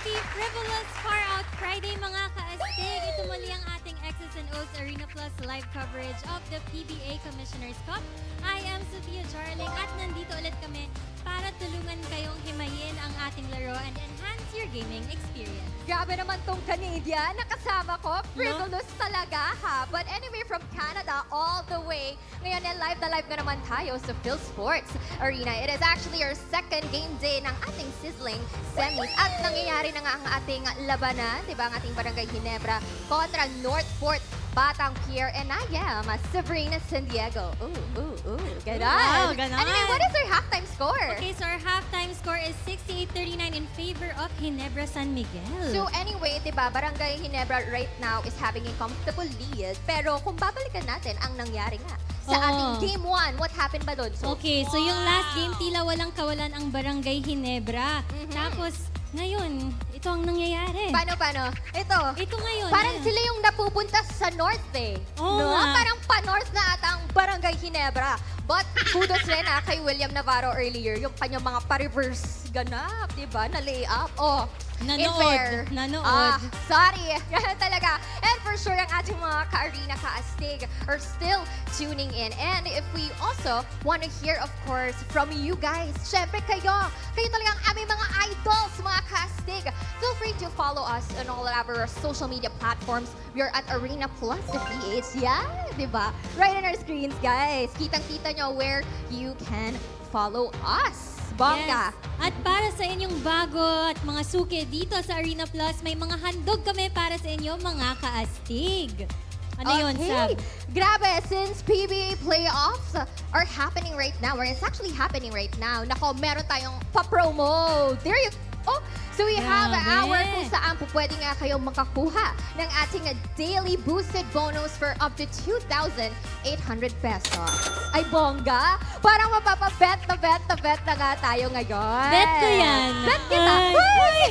Happy Frivolous Far Out Friday mga ka-astig! Ito muli ang ating X's and O's ArenaPlus live coverage of the PBA Commissioner's Cup. I am Sofia Jahrling at nandito ulit kami para tulungan kayong himayin ang ating laro and enhance your gaming experience. Grabe naman tong Canadian. Nakasama ko. Frivolous talaga ha. But anyway, from Canada all the way. Ngayon na live na naman tayo sa Phil Sports Arena. It is actually our second game day ng ating sizzling semis. At nangyayari na nga ang ating labanan, di ba? Ang ating barangay Ginebra kontra Northport Batang Pier. And I am Sabrina San Diego. Ganon. Wow, ganon. Anyway, what is our halftime score? Okay, so our halftime score is 68-39 in favor of Ginebra San Miguel. So anyway, diba, Barangay Ginebra right now is having a comfortable lead. Pero kung babalikan natin ang nangyari nga sa ating Game 1, what happened ba doon? So, okay, so yung last game, tila walang kawalan ang Barangay Ginebra. Tapos, ngayon, ito ang nangyayari. Paano? Ito ngayon. Parang sila yung napupunta sa North eh. Oo No? nga. Parang pa-North na ata ang Barangay Ginebra. But kudos rin kay William Navarro earlier, yung kanyang mga pa-reverse ganap, diba? Na layup. Nanood. Sorry. Yan talaga. And for sure, ang ating mga ka-arena, ka-astig are still tuning in. And if we also want to hear, of course, from you guys, syempre kayo talagang aming mga idols, mga ka-astig. Feel free to follow us on all of our social media platforms. We are at ArenaPlus PH. Yeah, diba? Right on our screens, guys. Kitang-kita nyo where you can follow us. Bongga. Yes. At para sa inyong bago at mga suki dito sa ArenaPlus, may mga handog kami para sa inyo mga ka-astig. Ano yun, Sab? Grabe, since PBA playoffs are happening right now, or it's actually happening right now, nako, meron tayong pa-promo. There you go. So we have an hour kung saan po pwede nga kayong makakuha ng ating daily boosted bonus for up to 2,800 pesos. Ay, bongga! Parang mapapabet na nga tayo ngayon. Bet ko yan. Bet kita. Ay. Uy!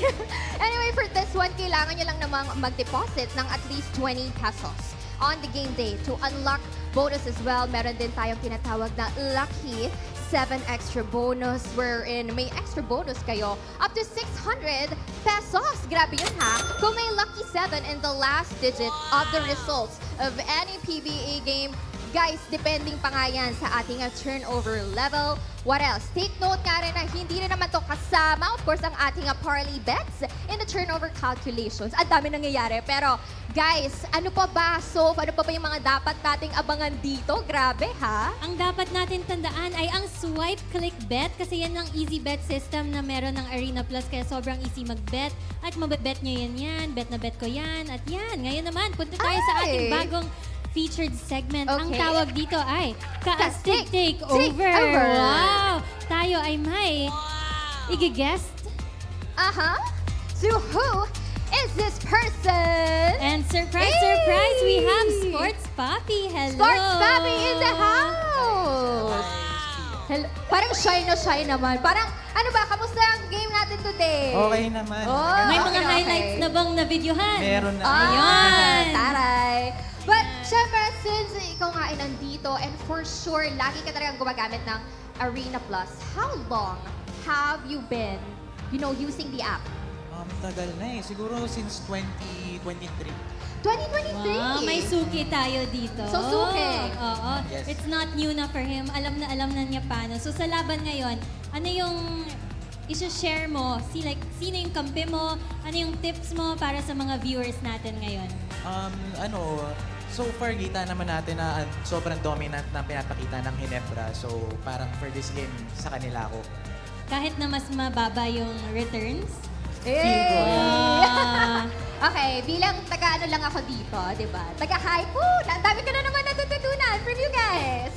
Anyway, for this one, kailangan nyo lang namang mag-deposit ng at least 20 pesos on the game day to unlock bonus as well. Meron din tayong tinatawag na Lucky 7 extra bonus wherein may extra bonus kayo up to 600 pesos. Grabe yun ha. Kung may Lucky 7 in the last digit of the results of any PBA game, guys, depending pa nga yan sa ating turnover level. What else? Take note nga rin na hindi rin naman to kasama, of course, ang ating parlay bets in the turnover calculations. Ang dami nangyayari. Pero, guys, ano pa ba? So, ano pa ba yung mga dapat nating abangan dito? Grabe, ha? Ang dapat natin tandaan ay ang swipe, click, bet kasi yan ang easy bet system na meron ng ArenaPlus kaya sobrang easy mag-bet at mabet nyo yan, bet na bet ko yan at yan. Ngayon naman, punta tayo sa ating bagong featured segment. Okay. Ang tawag dito ay Ka-Astig Takeover. Takeover. Wow! Tayo ay may i-guest. So who is this person? And surprise, we have Sports Papi. Hello! Sports Papi in the house! Hello. Parang shy naman. Parang, ano ba, kamusta ang game natin today? Okay naman. May mga Okay. highlights na bang na-videohan? Meron na. Ayan! Taray! But, syempre, since ikaw nga ay nandito, and for sure, lagi ka talagang gumagamit ng ArenaPlus, how long have you been, using the app? Tagal na eh. Siguro since 2023. 2023! Wow, may suki tayo dito. So, suki. Oo. Yes. It's not new na for him. Alam na niya paano. So, sa laban ngayon, ano yung isi-share mo? Sino yung kampi mo? Ano yung tips mo para sa mga viewers natin ngayon? So far, kita naman natin na sobrang dominant na pinapakita ng Ginebra. So, parang for this game, sa kanila ako. Kahit na mas mababa yung returns? Okay, bilang taga-ano lang ako dito, di ba? Taga-hype. Ang dami ko na naman natututunan from you guys.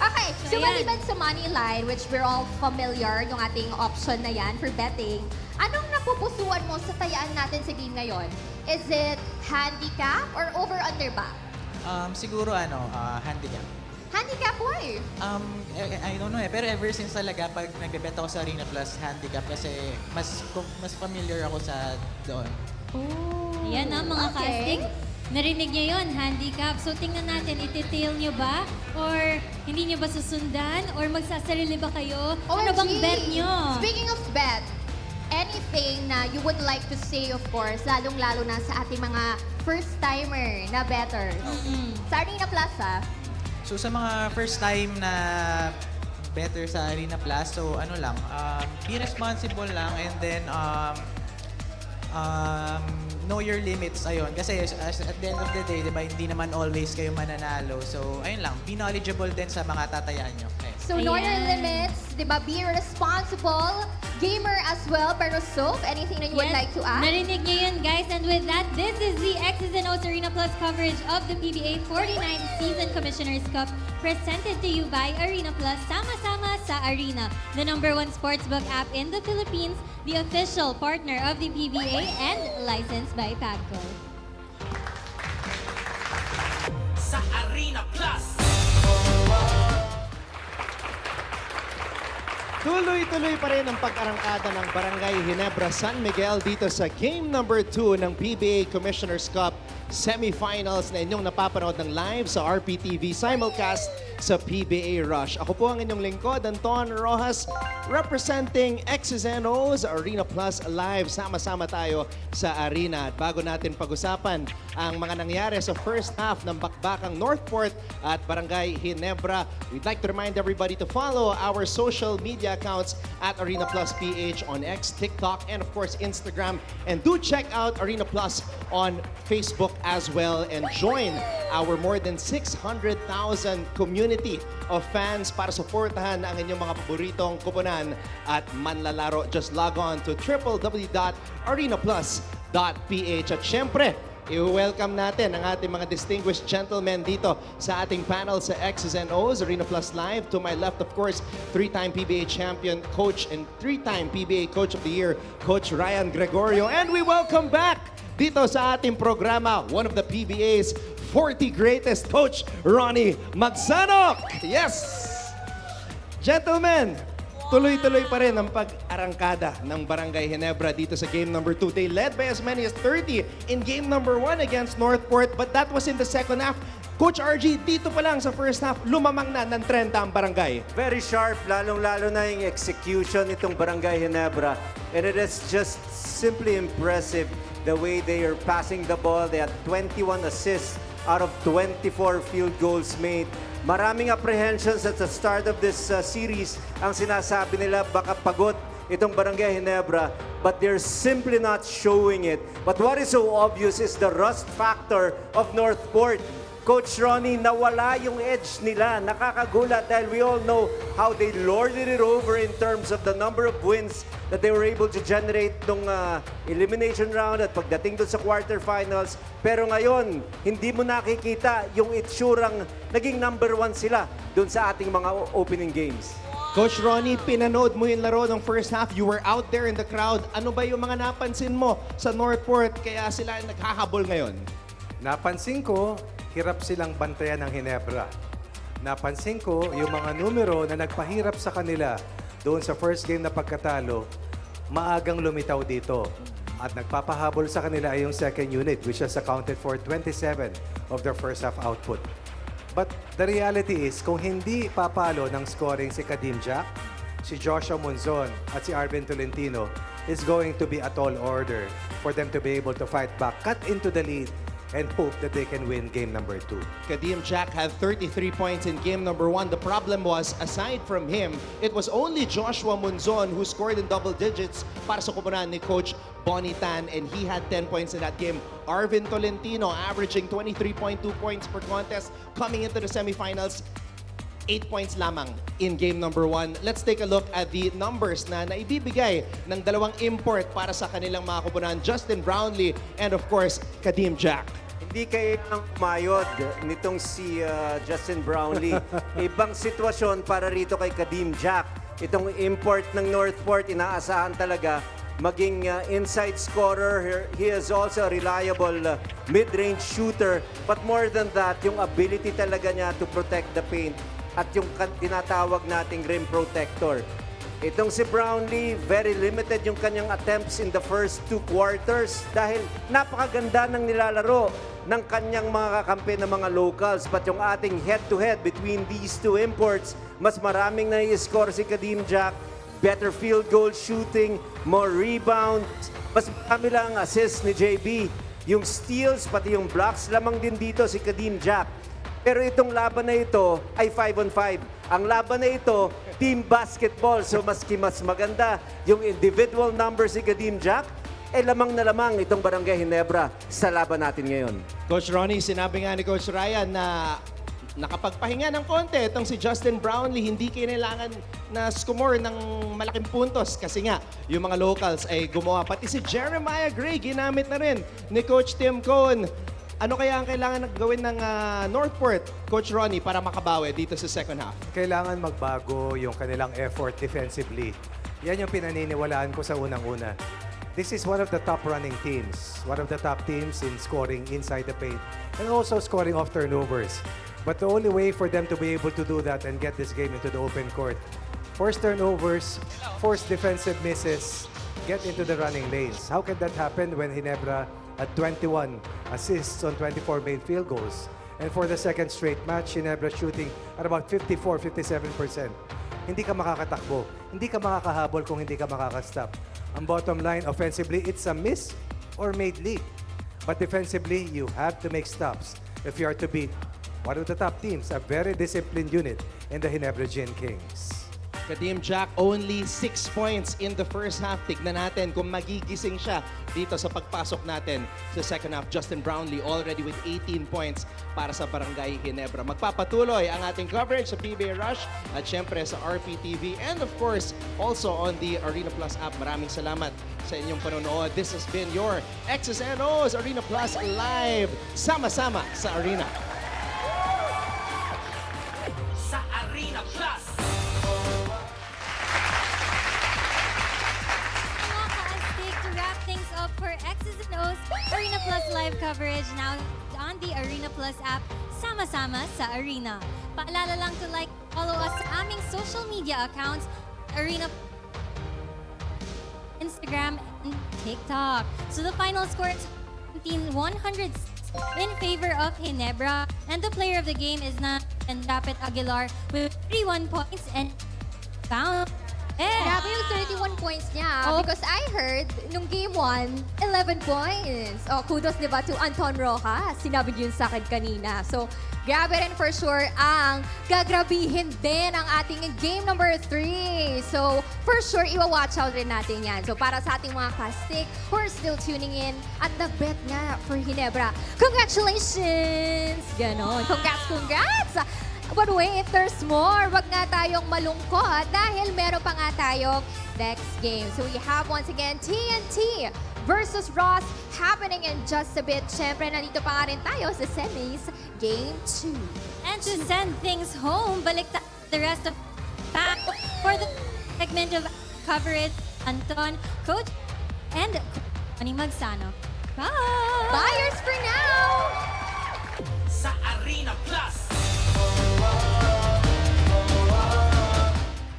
Okay, so ayan. maliban sa money line, which we're all familiar, yung ating option na yan for betting, anong napupusuan mo sa tayaan natin sa game ngayon? Is it handicap or over-under ba? Siguro handicap. Handicap, why? I don't know eh. Pero ever since talaga, pag nag-bet ako sa ArenaPlus, handicap kasi mas familiar ako sa doon. Ayan na, mga Okay. ka-astig. Narinig niyo yun, handicap. So, tingnan natin, ititail niyo ba? Or hindi niyo ba susundan? Or magsasarili ba kayo? Ano bang OMG. bet niyo? Speaking of bet, any anything na you would like to say, of course, lalong-lalo na sa ating mga first-timer na bettors? Sa ArenaPlus, So sa mga first time na better sa ArenaPlus, so ano lang, be responsible lang and then know your limits, ayun. Kasi at the end of the day, di ba, hindi naman always kayo mananalo. So, ayun lang, be knowledgeable din sa mga tatayaan nyo. Okay. So, know your limits, di ba? Be responsible, gamer as well. Pero Soph, anything that you would like to add? Narinig niyo yun, guys. And with that, this is the X's and O's ArenaPlus coverage of the PBA 49th Season Commissioner's Cup presented to you by ArenaPlus. Sama-sama sa Arena, the #1 sportsbook app in the Philippines, the official partner of the PBA, and licensed by PAGCO. Sa ArenaPlus. Tuloy-tuloy pa rin ang pag-arangkada ng Barangay Ginebra San Miguel dito sa game number 2 ng PBA Commissioner's Cup semifinals na inyong napapanood ng live sa RPTV simulcast sa PBA Rush. Ako po ang inyong lingkod, Anton Roxas, representing X's and O's ArenaPlus Live. Sama-sama tayo sa arena. At bago natin pag-usapan ang mga nangyari sa first half ng bakbakang Northport at Barangay Ginebra, we'd like to remind everybody to follow our social media accounts at ArenaPlus PH on X, TikTok, and of course Instagram. And do check out ArenaPlus on Facebook as well and join our more than 600,000 community of fans para suportahan ang inyong mga paboritong kuponan at manlalaro. Just log on to www.arenaplus.ph. At syempre, i-welcome natin ang ating mga distinguished gentlemen dito sa ating panel sa X's and O's ArenaPlus Live. To my left, of course, 3-time PBA champion coach and 3-time PBA Coach of the Year, Coach Ryan Gregorio. And we welcome back dito sa ating programa, one of the PBA's 40 greatest, Coach Ronnie Magsanoc. Yes! Gentlemen, tuloy-tuloy pa rin ang pag-arangkada ng Barangay Ginebra dito sa game number 2. They led by as many as 30 in game number 1 against Northport, but that was in the second half. Coach RG, dito pa lang sa first half, lumamang na ng 30 ang barangay. Very sharp, lalong-lalo na yung execution nitong Barangay Ginebra. And it is just simply impressive the way they are passing the ball. They had 21 assists out of 24 field goals made. Maraming apprehensions at the start of this series. Ang sinasabi nila, baka pagod itong Barangay Ginebra, but they're simply not showing it. But what is so obvious is the rust factor of Northport. Coach Ronnie, nawala yung edge nila. Nakakagulat dahil we all know how they lorded it over in terms of the number of wins that they were able to generate nung elimination round at pagdating doon sa quarterfinals. Pero ngayon, hindi mo nakikita yung itsurang naging number 1 sila doon sa ating mga opening games. Coach Ronnie, pinanood mo yung laro ng first half. You were out there in the crowd. Ano ba yung mga napansin mo sa Northport kaya sila naghahabol ngayon? Napansin ko, hirap silang bantayan ng Ginebra. Napansin ko yung mga numero na nagpahirap sa kanila doon sa first game na pagkatalo, maagang lumitaw dito. At nagpapahabol sa kanila ay yung second unit, which has accounted for 27 of their first half output. But the reality is, kung hindi papalo ng scoring si Kadim Jack, si Joshua Monzon at si Arvin Tolentino, it's going to be a tall order for them to be able to fight back, cut into the lead, and hope that they can win game number 2. Kadim Jack had 33 points in game number 1. The problem was, aside from him, it was only Joshua Monzon who scored in double digits para sa kupunan ni Coach Bonnie Tan, and he had 10 points in that game. Arvin Tolentino averaging 23.2 points per contest coming into the semifinals. 8 points lamang in game number 1. Let's take a look at the numbers na naibibigay ng dalawang import para sa kanilang mga kupunan, Justin Brownlee and of course, Kadim Jack. Hindi kailangang mayod nitong si Justin Brownlee. Ibang sitwasyon para rito kay Kadim Jack. Itong import ng Northport, inaasahan talaga maging inside scorer. He is also a reliable mid-range shooter. But more than that, yung ability talaga niya to protect the paint at yung tinatawag nating rim protector. Itong si Brownlee, very limited yung kanyang attempts in the first 2 quarters dahil napakaganda ng nilalaro ng kanyang mga kakampi ng mga locals. But yung ating head-to-head between these 2 imports, mas maraming nai-score si Kadim Jack. better field goal shooting, more rebounds. Mas marami lang ang assist ni JB. Yung steals, pati yung blocks, lamang din dito si Kadim Jack. Pero itong laban na ito ay 5-on-5. Ang laban na ito, team basketball. So maski mas maganda yung individual numbers si Kadim Jack, lamang na lamang itong Barangay Ginebra sa laban natin ngayon. Coach Ronnie, sinabi nga ni Coach Ryan na nakapagpahinga ng konti itong si Justin Brownlee, hindi kailangan na score ng malaking puntos kasi nga yung mga locals ay gumawa. Pati si Jeremiah Gray ginamit na rin ni Coach Tim Cohn. Ano kaya ang kailangan gawin ng Northport, Coach Ronnie, para makabawi dito sa second half? Kailangan magbago yung kanilang effort defensively. Yan yung pinaniniwalaan ko sa unang-una. This is one of the top running teams. One of the top teams in scoring inside the paint and also scoring off turnovers. But the only way for them to be able to do that and get this game into the open court, force turnovers, force defensive misses, get into the running lanes. How can that happen when Ginebra had 21 assists on 24 made field goals? And for the second straight match, Ginebra shooting at about 54-57%. Hindi ka makakatakbo. Hindi ka makakahabol kung hindi ka makakastop. Ang bottom line, offensively, it's a miss or made lead. But defensively, you have to make stops if you are to beat one of the top teams, a very disciplined unit in the Ginebra Gin Kings. Kadim Jack, only 6 points in the first half. Tignan natin kung magigising siya dito sa pagpasok natin sa second half. Justin Brownlee already with 18 points para sa Barangay Ginebra. Magpapatuloy ang ating coverage sa PBA Rush at syempre sa RPTV and of course also on the ArenaPlus app. Maraming salamat sa inyong panonood. This has been your X's and O's ArenaPlus Live. Sama-sama sa Arena. Sa Arena Plus. Mga Ka-Astig, to wrap things up for X's and O's Arena Plus live coverage now on the Arena Plus app, sama-sama sa Arena. Paalala lang to like, follow us sa aming social media accounts, Arena, Instagram, and TikTok. So the final score is 100 in favor of Ginebra, and the player of the game is Dapat Aguilar with 31 points and found. Grabe yung 31 points niya. Oh. Because I heard, nung game 1, 11 points. Oh, kudos diba to Anton Roxas. Sinabi niyo yun sa akin kanina. So, grabe rin for sure ang gagrabihin din ang ating game number 3. So, for sure, iwa-watch out rin natin yan. So, para sa ating mga Ka-Astig who are still tuning in at the bet nga for Ginebra, congratulations! Ganon. Congrats! But wait, there's more. Wag nga tayong malungkot dahil meron pa nga tayong next game. So we have once again TNT versus Ross happening in just a bit. Siyempre, nandito pa nga rin tayo sa semis, game 2. And to send things home, balik the rest of back for the segment of coverage, Anton, Coach, and Ronnie Magsanoc. Bye! Buyers for now! Sa Arena Plus.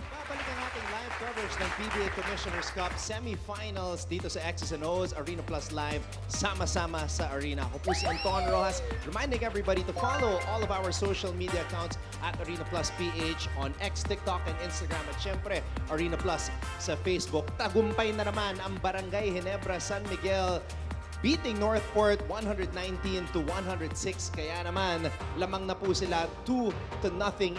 Babalik ang ating live coverage ng PBA Commissioner's Cup semifinals dito sa X's and O's Arena Plus Live, sama-sama sa Arena. Ako po si Anton Roxas, reminding everybody to follow all of our social media accounts at Arena Plus PH on X, TikTok, and Instagram. At syempre, Arena Plus sa Facebook. Tagumpay na naman ang Barangay Ginebra San Miguel beating Northport 119-106. Kaya naman, lamang na po sila 2-0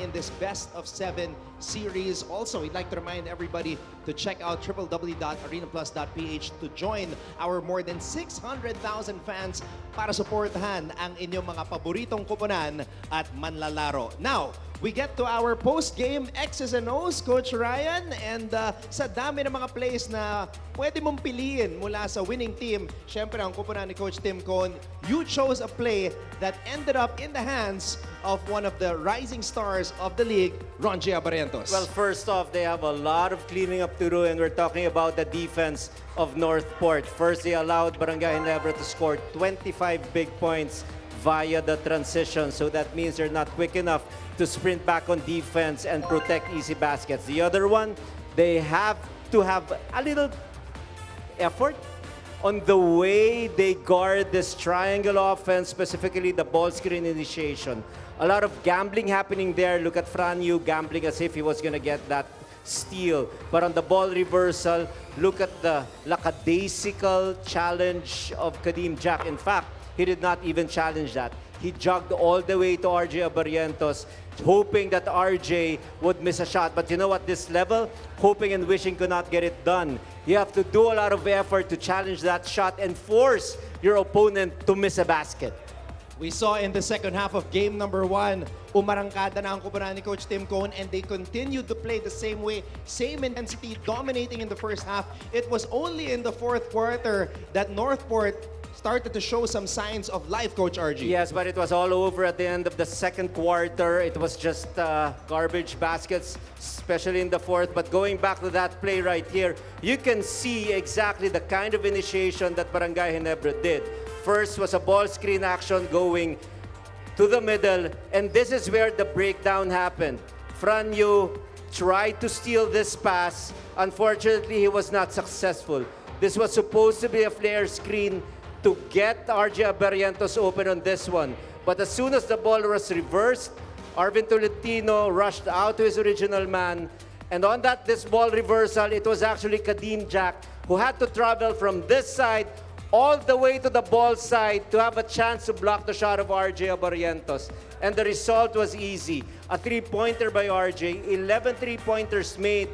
in this best-of-7 series. Also, we'd like to remind everybody to check out www.arenaplus.ph to join our more than 600,000 fans para suportahan ang inyong mga paboritong kupunan at manlalaro. Now, we get to our post-game X's and O's, Coach Ryan. And sa dami ng mga plays na pwede mong piliin mula sa winning team, syempre ang kupunan ni Coach Tim Cohn, you chose a play that ended up in the hands of one of the rising stars of the league, Ronnie Magsanoc. Well, first off, they have a lot of cleaning up to do, and we're talking about the defense of Northport. First, they allowed Barangay Ginebra to score 25 big points via the transition, so that means they're not quick enough to sprint back on defense and protect easy baskets. The other one, they have to have a little effort on the way they guard this triangle offense, specifically the ball screen initiation. A lot of gambling happening there. Look at Franyu gambling as if he was going to get that steal. But on the ball reversal, look at the lackadaisical challenge of Kadim Jack. In fact, he did not even challenge that. He jogged all the way to RJ Abarientos, hoping that RJ would miss a shot. But you know what, this level, hoping and wishing could not get it done. You have to do a lot of effort to challenge that shot and force your opponent to miss a basket. We saw in the second half of game number 1, umarangkada na ang kupunan ni Coach Tim Cohn and they continued to play the same way, same intensity, dominating in the first half. It was only in the fourth quarter that Northport started to show some signs of life, Coach RG. Yes, but it was all over at the end of the second quarter. It was just garbage baskets, especially in the fourth. But going back to that play right here, you can see exactly the kind of initiation that Barangay Ginebra did. First was a ball screen action going to the middle, and this is where the breakdown happened. Franyo tried to steal this pass. Unfortunately, he was not successful. This was supposed to be a flare screen to get RJ Abarientos open on this one. But as soon as the ball was reversed, Arvin Tolentino rushed out to his original man. And on this ball reversal, it was actually Kadim Jack who had to travel from this side all the way to the ball side to have a chance to block the shot of RJ Abarientos. And the result was easy. A three-pointer by RJ, 11 three-pointers made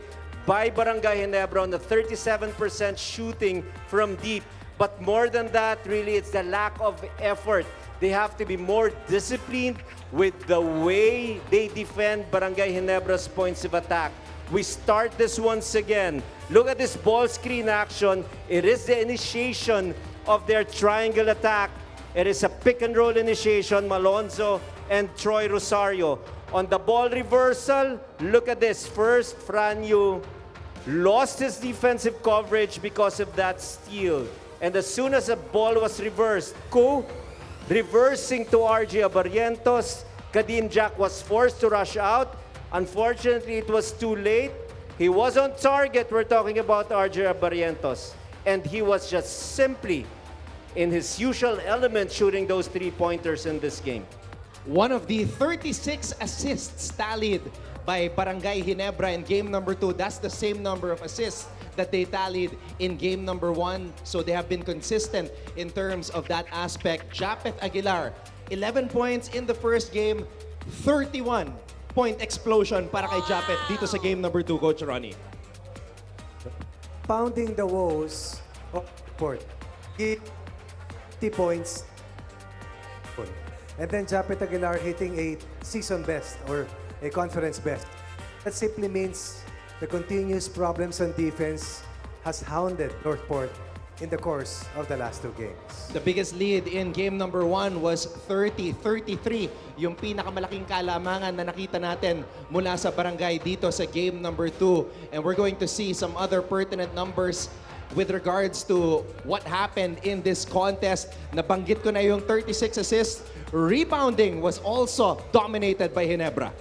by Barangay Ginebra on the 37% shooting from deep. But more than that, really, it's the lack of effort. They have to be more disciplined with the way they defend Barangay Ginebra's points of attack. We start this once again. Look at this ball screen action. It is the initiation of their triangle attack. It is a pick and roll initiation, Malonzo and Troy Rosario. On the ball reversal, look at this. First, Franyu lost his defensive coverage because of that steal. And as soon as the ball was reversed, reversing to RJ Abarientos, Kadim Jack was forced to rush out. Unfortunately, it was too late. He was on target. We're talking about RJ Abarientos. And he was just simply in his usual element shooting those three-pointers in this game. One of the 36 assists tallied by Barangay Ginebra in game number 2. That's the same number of assists that they tallied in game number 1. So they have been consistent in terms of that aspect. Japeth Aguilar, 11 points in the first game, 31-point explosion para kay Japeth dito sa game number 2, Coach Ronnie. Pounding the woes of Port. 80 points. And then Japeth Aguilar hitting a season best or a conference best. That simply means the continuous problems on defense has hounded Northport in the course of the last 2 games. The biggest lead in game number 1 was 30-33. Yung pinakamalaking kalamangan na nakita natin mula sa Barangay dito sa game number 2. And we're going to see some other pertinent numbers with regards to what happened in this contest. Nabanggit ko na yung 36 assists. Rebounding was also dominated by Ginebra.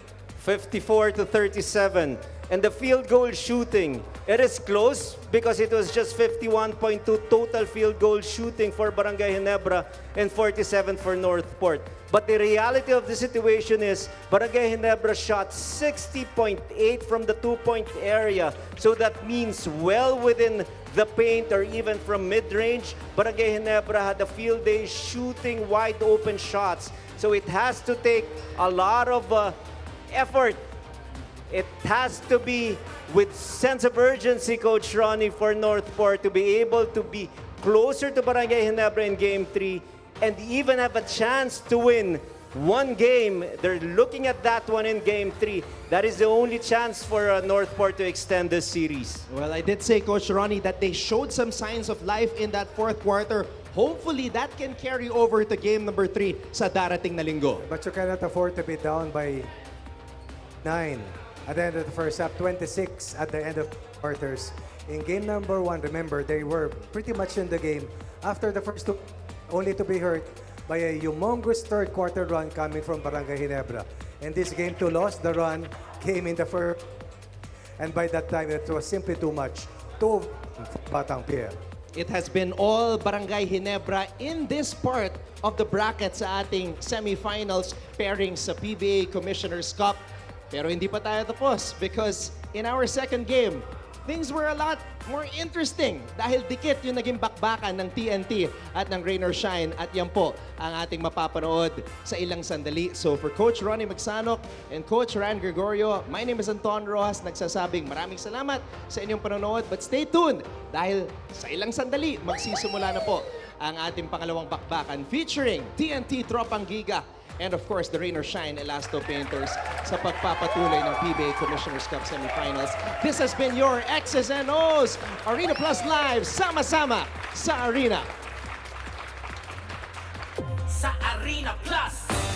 54-37. And the field goal shooting, it is close because it was just 51.2 total field goal shooting for Barangay Ginebra and 47 for Northport. But the reality of the situation is Barangay Ginebra shot 60.8 from the 2-point area. So that means well within the paint or even from mid-range, Barangay Ginebra had a field day shooting wide open shots. So it has to take a lot of effort. It has to be with sense of urgency, Coach Ronnie, for Northport to be able to be closer to Barangay Ginebra in Game 3 and even have a chance to win one game. They're looking at that one in Game 3. That is the only chance for Northport to extend this series. Well, I did say, Coach Ronnie, that they showed some signs of life in that fourth quarter. Hopefully, that can carry over to game number 3 sa darating na linggo. But you cannot afford to be down by 9 at the end of the first half, 26 at the end of quarters. In game number 1, remember, they were pretty much in the game after the first 2, only to be hurt by a humongous third quarter run coming from Barangay Ginebra. And this game 2 lost. The run came in the first, and by that time, it was simply too much. Too Batang Pierre. It has been all Barangay Ginebra in this part of the bracket sa ating semifinals pairing sa PBA Commissioner's Cup. Pero hindi pa tayo tapos because in our second game, things were a lot more interesting dahil dikit yung naging bakbakan ng TNT at ng Rain or Shine at yan po ang ating mapapanood sa ilang sandali. So for Coach Ronnie Magsanoc and Coach Ryan Gregorio, my name is Anton Roxas, nagsasabing maraming salamat sa inyong panonood but stay tuned dahil sa ilang sandali magsisimula na po ang ating pangalawang bakbakan featuring TNT Tropang Giga and of course, the Rain or Shine Elasto Painters sa pagpapatuloy ng PBA Commissioner's Cup Semifinals. This has been your X's and O's Arena Plus Live, sama-sama sa Arena. Sa Arena Plus.